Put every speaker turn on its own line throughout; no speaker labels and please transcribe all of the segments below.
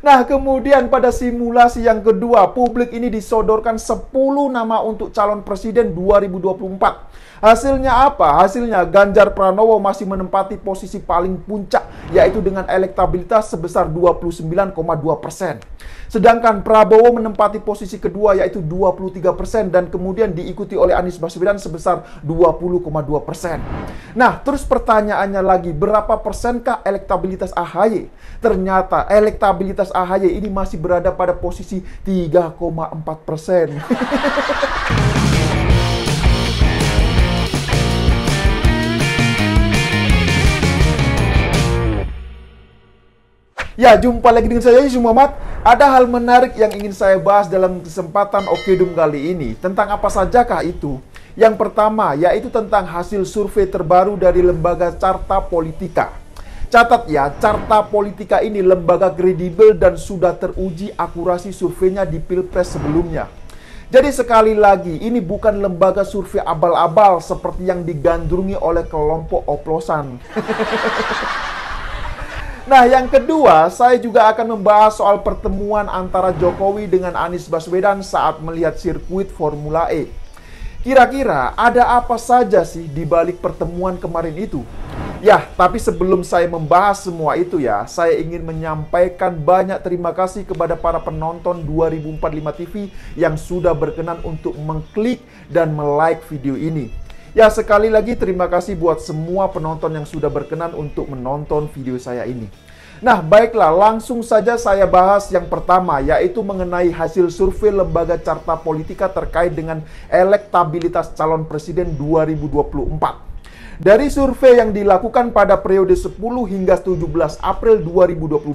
Nah, kemudian pada simulasi yang kedua, publik ini disodorkan 10 nama untuk calon presiden 2024. Hasilnya apa? Hasilnya Ganjar Pranowo masih menempati posisi paling puncak, yaitu dengan elektabilitas sebesar 29,2%. Sedangkan Prabowo menempati posisi kedua, yaitu 23%, dan kemudian diikuti oleh Anies Baswedan sebesar 20,2%. Nah, terus pertanyaannya lagi, berapa persenkah elektabilitas AHY? Ternyata elektabilitas AHY ini masih berada pada posisi 3,4%. Ya, jumpa lagi dengan saya, Yusuf Muhammad. Ada hal menarik yang ingin saya bahas dalam kesempatan Okedum kali ini. Tentang apa sajakah itu? Yang pertama, yaitu tentang hasil survei terbaru dari lembaga Carta Politika. Catat ya, Carta Politika ini lembaga kredibel dan sudah teruji akurasi surveinya di Pilpres sebelumnya. Jadi sekali lagi, ini bukan lembaga survei abal-abal seperti yang digandrungi oleh kelompok oplosan. Nah, yang kedua, saya juga akan membahas soal pertemuan antara Jokowi dengan Anies Baswedan saat melihat sirkuit Formula E. Kira-kira ada apa saja sih di balik pertemuan kemarin itu? Ya, tapi sebelum saya membahas semua itu ya, saya ingin menyampaikan banyak terima kasih kepada para penonton 2045 TV yang sudah berkenan untuk mengklik dan like video ini. Ya, sekali lagi terima kasih buat semua penonton yang sudah berkenan untuk menonton video saya ini. Nah, baiklah, langsung saja saya bahas yang pertama, yaitu mengenai hasil survei lembaga Carta Politika terkait dengan elektabilitas calon presiden 2024. Dari survei yang dilakukan pada periode 10 hingga 17 April 2022,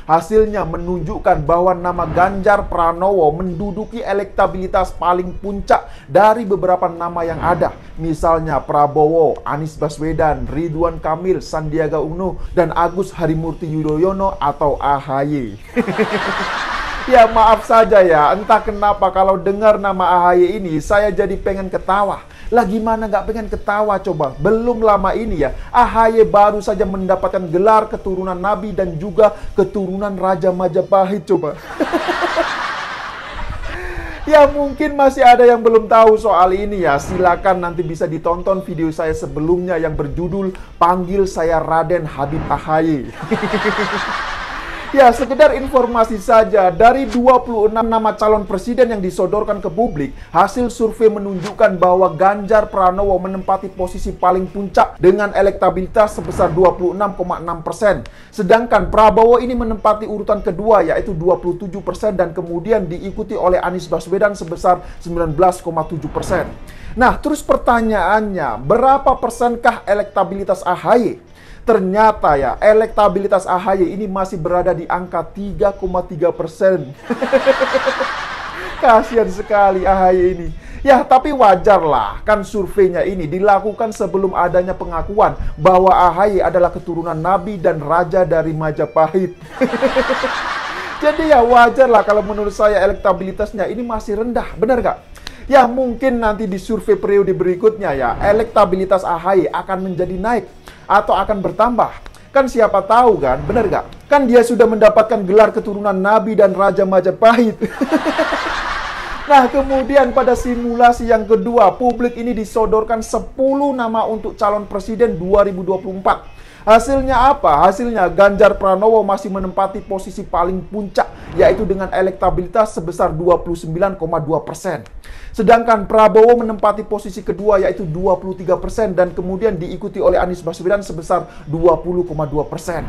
hasilnya menunjukkan bahwa nama Ganjar Pranowo menduduki elektabilitas paling puncak dari beberapa nama yang ada. Misalnya Prabowo, Anies Baswedan, Ridwan Kamil, Sandiaga Uno, dan Agus Harimurti Yudhoyono atau AHY. Ya, maaf saja ya, entah kenapa kalau dengar nama AHY ini, saya jadi pengen ketawa. Lah gimana nggak pengen ketawa coba? Belum lama ini ya, AHY baru saja mendapatkan gelar keturunan Nabi dan juga keturunan Raja Majapahit coba. Ya, mungkin masih ada yang belum tahu soal ini ya. Silakan nanti bisa ditonton video saya sebelumnya yang berjudul Panggil Saya Raden Habib AHY. Ya, sekedar informasi saja, dari 26 nama calon presiden yang disodorkan ke publik, hasil survei menunjukkan bahwa Ganjar Pranowo menempati posisi paling puncak dengan elektabilitas sebesar 26,6%. Sedangkan Prabowo ini menempati urutan kedua, yaitu 27%, dan kemudian diikuti oleh Anies Baswedan sebesar 19,7%. Nah, terus pertanyaannya, berapa persenkah elektabilitas AHY? Ternyata ya, elektabilitas AHY ini masih berada di angka 3,3%. Kasihan sekali AHY ini. Ya, tapi wajar lah, kan surveinya ini dilakukan sebelum adanya pengakuan bahwa AHY adalah keturunan Nabi dan Raja dari Majapahit. Jadi ya wajar lah kalau menurut saya elektabilitasnya ini masih rendah, benar gak? Ya, mungkin nanti di survei periode berikutnya ya, elektabilitas AHY akan menjadi naik atau akan bertambah. Kan siapa tahu kan, bener gak? Kan dia sudah mendapatkan gelar keturunan Nabi dan Raja Majapahit. Nah, kemudian pada simulasi yang kedua, publik ini disodorkan 10 nama untuk calon presiden 2024. Hasilnya apa? Hasilnya Ganjar Pranowo masih menempati posisi paling puncak, yaitu dengan elektabilitas sebesar 29,2%. Sedangkan Prabowo menempati posisi kedua, yaitu 23%, dan kemudian diikuti oleh Anies Baswedan sebesar 20,2%.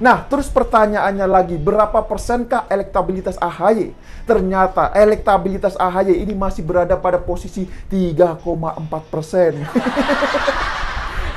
Nah, terus pertanyaannya lagi, berapa persenkah elektabilitas AHY? Ternyata elektabilitas AHY ini masih berada pada posisi 3,4%.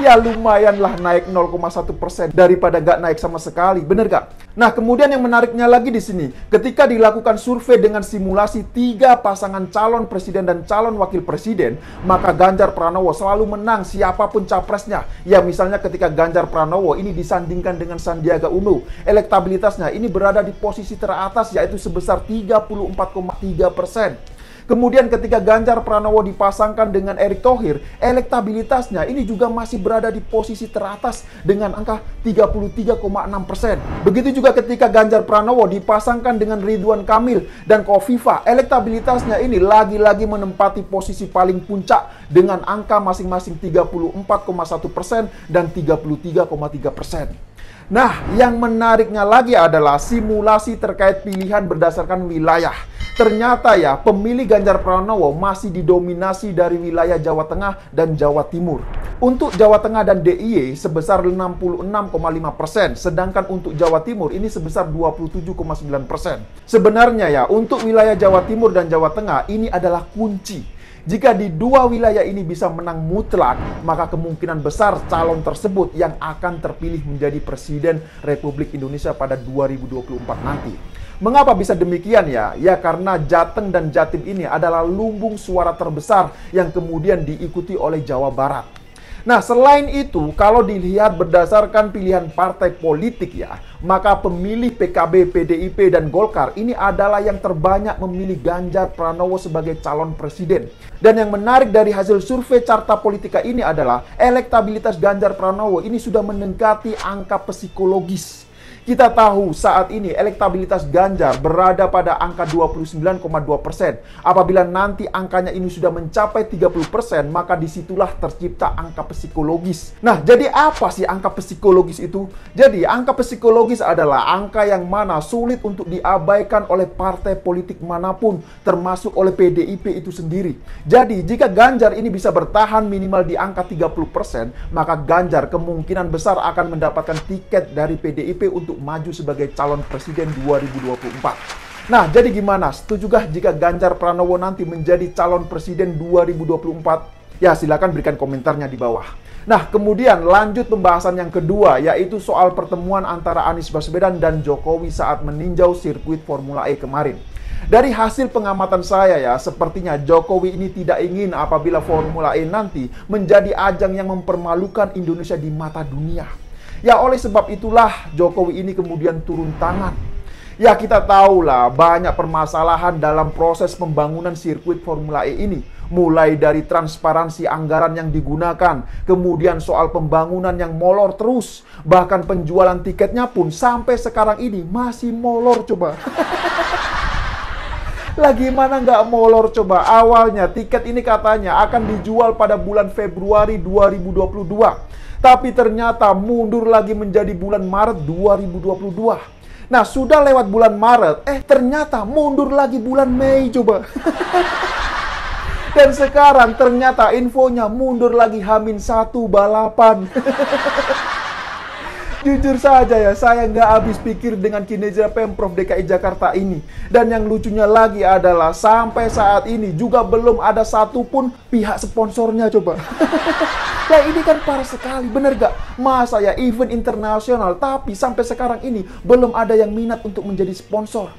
Ya, lumayanlah naik 0,1% daripada gak naik sama sekali, bener gak? Nah, kemudian yang menariknya lagi di sini, ketika dilakukan survei dengan simulasi 3 pasangan calon presiden dan calon wakil presiden, maka Ganjar Pranowo selalu menang siapapun capresnya. Ya, misalnya ketika Ganjar Pranowo ini disandingkan dengan Sandiaga Uno, elektabilitasnya ini berada di posisi teratas, yaitu sebesar 34,3%. Kemudian ketika Ganjar Pranowo dipasangkan dengan Erick Thohir, elektabilitasnya ini juga masih berada di posisi teratas dengan angka 33,6%. Begitu juga ketika Ganjar Pranowo dipasangkan dengan Ridwan Kamil dan Khofifah, elektabilitasnya ini lagi-lagi menempati posisi paling puncak dengan angka masing-masing 34,1% dan 33,3%. Nah, yang menariknya lagi adalah simulasi terkait pilihan berdasarkan wilayah. Ternyata ya, pemilih Ganjar Pranowo masih didominasi dari wilayah Jawa Tengah dan Jawa Timur. Untuk Jawa Tengah dan DIY sebesar 66,5%, sedangkan untuk Jawa Timur ini sebesar 27,9%. Sebenarnya ya, untuk wilayah Jawa Timur dan Jawa Tengah ini adalah kunci. Jika di dua wilayah ini bisa menang mutlak, maka kemungkinan besar calon tersebut yang akan terpilih menjadi Presiden Republik Indonesia pada 2024 nanti. Mengapa bisa demikian ya? Ya karena Jateng dan Jatim ini adalah lumbung suara terbesar yang kemudian diikuti oleh Jawa Barat. Nah, selain itu, kalau dilihat berdasarkan pilihan partai politik ya, maka pemilih PKB, PDIP, dan Golkar ini adalah yang terbanyak memilih Ganjar Pranowo sebagai calon presiden. Dan yang menarik dari hasil survei Carta Politika ini adalah elektabilitas Ganjar Pranowo ini sudah mendekati angka psikologis. Kita tahu saat ini elektabilitas Ganjar berada pada angka 29,2%. Apabila nanti angkanya ini sudah mencapai 30%, maka disitulah tercipta angka psikologis. Nah, jadi apa sih angka psikologis itu? Jadi, angka psikologis adalah angka yang mana sulit untuk diabaikan oleh partai politik manapun, termasuk oleh PDIP itu sendiri. Jadi, jika Ganjar ini bisa bertahan minimal di angka 30%, maka Ganjar kemungkinan besar akan mendapatkan tiket dari PDIP untuk maju sebagai calon presiden 2024. Nah, jadi gimana? Setujukah jika Ganjar Pranowo nanti menjadi calon presiden 2024? Ya, silakan berikan komentarnya di bawah. Nah, kemudian lanjut pembahasan yang kedua, yaitu soal pertemuan antara Anies Baswedan dan Jokowi saat meninjau sirkuit Formula E kemarin. Dari hasil pengamatan saya ya, sepertinya Jokowi ini tidak ingin apabila Formula E nanti menjadi ajang yang mempermalukan Indonesia di mata dunia. Ya, oleh sebab itulah Jokowi ini kemudian turun tangan. Ya, kita tahulah banyak permasalahan dalam proses pembangunan sirkuit Formula E ini. Mulai dari transparansi anggaran yang digunakan, kemudian soal pembangunan yang molor terus, bahkan penjualan tiketnya pun sampai sekarang ini masih molor coba. Lagi mana nggak molor coba? Awalnya tiket ini katanya akan dijual pada bulan Februari 2022. Tapi ternyata mundur lagi menjadi bulan Maret 2022. Nah, sudah lewat bulan Maret, ternyata mundur lagi bulan Mei coba. Dan sekarang ternyata infonya mundur lagi H-1 balapan. Jujur saja ya, saya nggak habis pikir dengan kinerja Pemprov DKI Jakarta ini. Dan yang lucunya lagi adalah sampai saat ini juga belum ada satupun pihak sponsornya coba. Ya ini kan parah sekali, bener gak? Masa ya event internasional tapi sampai sekarang ini belum ada yang minat untuk menjadi sponsor.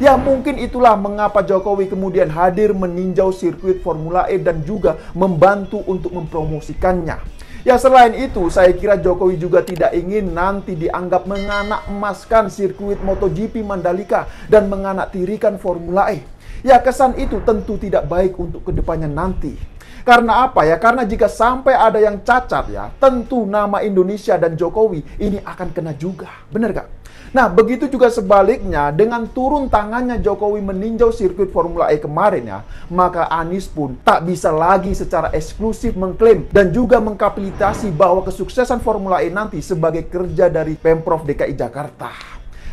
Ya mungkin itulah mengapa Jokowi kemudian hadir meninjau sirkuit Formula E dan juga membantu untuk mempromosikannya. Ya selain itu, saya kira Jokowi juga tidak ingin nanti dianggap menganak emaskan sirkuit MotoGP Mandalika dan menganaktirikan Formula E. Ya kesan itu tentu tidak baik untuk kedepannya nanti. Karena apa ya? Karena jika sampai ada yang cacat ya, tentu nama Indonesia dan Jokowi ini akan kena juga. Bener gak? Nah, begitu juga sebaliknya dengan turun tangannya Jokowi meninjau sirkuit Formula E kemarin ya, maka Anies pun tak bisa lagi secara eksklusif mengklaim dan juga mengkapitalisasi bahwa kesuksesan Formula E nanti sebagai kerja dari Pemprov DKI Jakarta.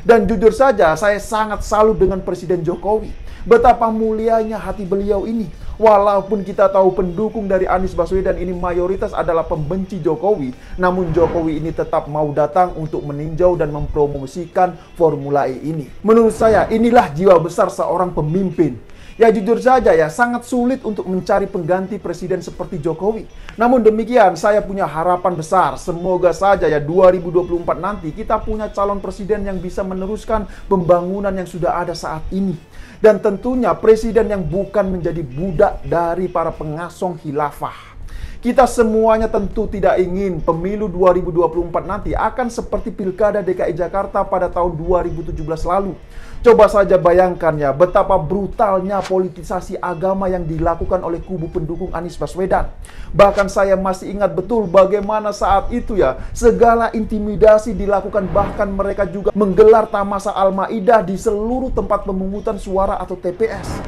Dan jujur saja, saya sangat salut dengan Presiden Jokowi. Betapa mulianya hati beliau ini. Walaupun kita tahu pendukung dari Anies Baswedan ini mayoritas adalah pembenci Jokowi, namun Jokowi ini tetap mau datang untuk meninjau dan mempromosikan Formula E ini. Menurut saya, inilah jiwa besar seorang pemimpin. Ya jujur saja ya, sangat sulit untuk mencari pengganti presiden seperti Jokowi. Namun demikian, saya punya harapan besar. Semoga saja ya 2024 nanti kita punya calon presiden yang bisa meneruskan pembangunan yang sudah ada saat ini. Dan tentunya presiden yang bukan menjadi budak dari para pengasong khilafah. Kita semuanya tentu tidak ingin pemilu 2024 nanti akan seperti Pilkada DKI Jakarta pada tahun 2017 lalu. Coba saja bayangkan ya, betapa brutalnya politisasi agama yang dilakukan oleh kubu pendukung Anies Baswedan. Bahkan saya masih ingat betul bagaimana saat itu ya, segala intimidasi dilakukan, bahkan mereka juga menggelar Tamasa Al-Maidah di seluruh tempat pemungutan suara atau TPS.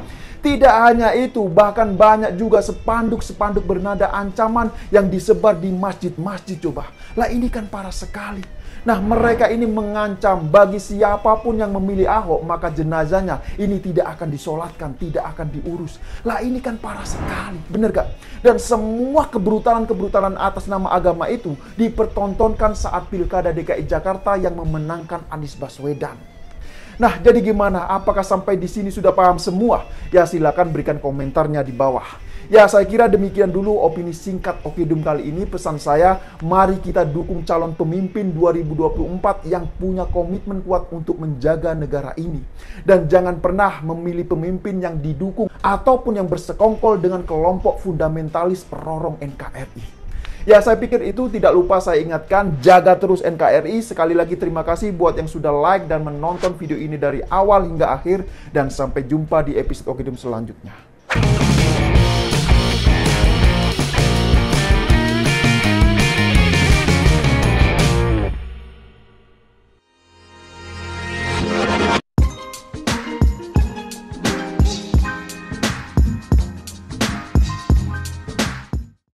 Tidak hanya itu, bahkan banyak juga spanduk-spanduk bernada ancaman yang disebar di masjid-masjid coba. Lah ini kan parah sekali. Nah, mereka ini mengancam bagi siapapun yang memilih Ahok, maka jenazahnya ini tidak akan disolatkan, tidak akan diurus. Lah ini kan parah sekali, bener gak? Dan semua kebrutalan-kebrutalan atas nama agama itu dipertontonkan saat Pilkada DKI Jakarta yang memenangkan Anies Baswedan. Nah, jadi gimana? Apakah sampai di sini sudah paham semua? Ya, silakan berikan komentarnya di bawah. Ya, saya kira demikian dulu opini singkat Okedum kali ini. Pesan saya, mari kita dukung calon pemimpin 2024 yang punya komitmen kuat untuk menjaga negara ini. Dan jangan pernah memilih pemimpin yang didukung ataupun yang bersekongkol dengan kelompok fundamentalis perorong NKRI. Ya, saya pikir itu. Tidak lupa saya ingatkan, jaga terus NKRI. Sekali lagi terima kasih buat yang sudah like dan menonton video ini dari awal hingga akhir. Dan sampai jumpa di episode Okedum selanjutnya.